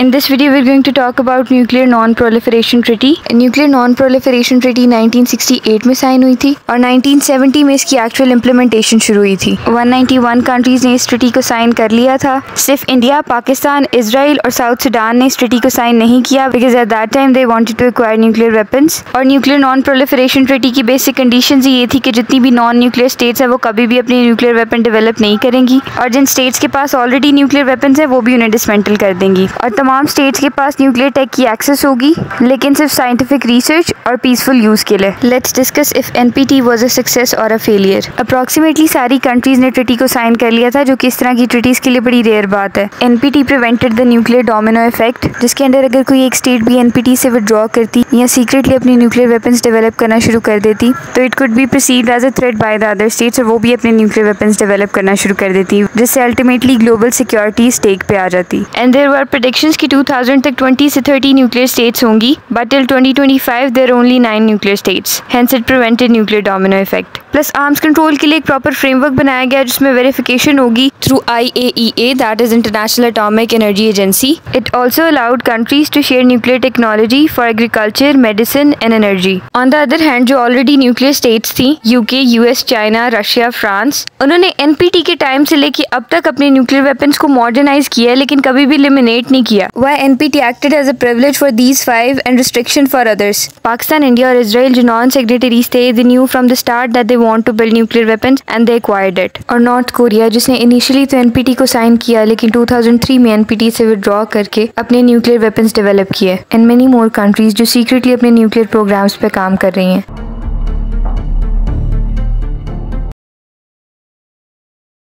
In this video, we're going to talk about Nuclear Non-Proliferation Treaty. Nuclear Non-Proliferation Treaty 1968 में sign हुई थी और 1970 में इसकी एक्चुअल इम्प्लीमेंटेशन शुरू हुई थी। 191 कंट्रीज ने इस ट्रीटी को साइन कर लिया था। सिर्फ इंडिया, पाकिस्तान, इजराइल और साउथ सुडान ने इस ट्रीटी को साइन नहीं किया because at that time they wanted to acquire nuclear weapons. और न्यूक्लियर नॉन प्रोलिफरेशन ट्रीटी की बेसिक कंडीशंस ये थी कि जितनी भी नॉन न्यूक्लियर स्टेट्स है वो कभी भी अपनी न्यूक्लियर वेपन डेवलप नहीं करेंगी और जिन स्टेट्स के पास ऑलरेडी न्यूक्लियर वेपन्स है वो भी उन्हें डिसमेंटल कर देंगी। और तमाम स्टेट्स के पास न्यूक्लियर टेक की एक्सेस होगी लेकिन सिर्फ साइंटिफिक रिसर्च और पीसफुल यूज के लिए। Let's discuss if NPT was a success और अ फेलियर। अप्रॉक्सीमेटली सारी कंट्रीज ने ट्रीटी को साइन कर लिया था, जो कि इस तरह की ट्रीटीज के लिए बड़ी रेयर बात है। NPT prevented the nuclear domino effect, जिसके अंदर अगर कोई एक स्टेट भी एनपीटी से विड्रॉ करती या सीक्रेटली अपनी न्यूक्लियर वेपन्स डेवलप करना शुरू कर देती तो it could be perceived as a threat by the other states और वो भी अपने न्यूक्लियर वेपन्स डेवलप करना शुरू कर देती, जिससे अल्टीमेटली ग्लोबल सिक्योरिटी स्टेक पे आ जाती। एंड देयर वर प्रेडिक्शंस कि 2000 तक 20 से 30 न्यूक्लियर स्टेट्स होंगी, but till 2025 there only 9 nuclear states, hence it prevented nuclear domino effect. Plus arms control के लिए एक प्रॉपर फ्रेमवर्क बनाया गया जिसमें वेरिफिकेशन होगी through IAEA, that is international atomic energy agency. It also allowed countries to share nuclear technology for agriculture, medicine and energy. On the other hand, जो already nuclear states थी, UK, US, China, Russia, France, उन्होंने NPT के time से लेके अब तक अपने nuclear weapons को मॉडर्नाइज किया है लेकिन कभी भी एलिमिनेट नहीं किया। Why NPT acted as a privilege for these 5 and restriction for others? Pakistan, India और इजराइल जो नॉन सिग्नेटरीज थे, they knew from the start that they want to build nuclear weapons and they acquired it. और north Korea, जिसने initially तो NPT को sign किया लेकिन 2003 में एनपीटी से विड्रॉ करके अपने न्यूक्लियर वेपन्स डेवलप किए। एंड मेनी मोर कंट्रीज जो सीक्रेटली अपने न्यूक्लियर प्रोग्राम्स पे काम कर रही हैं।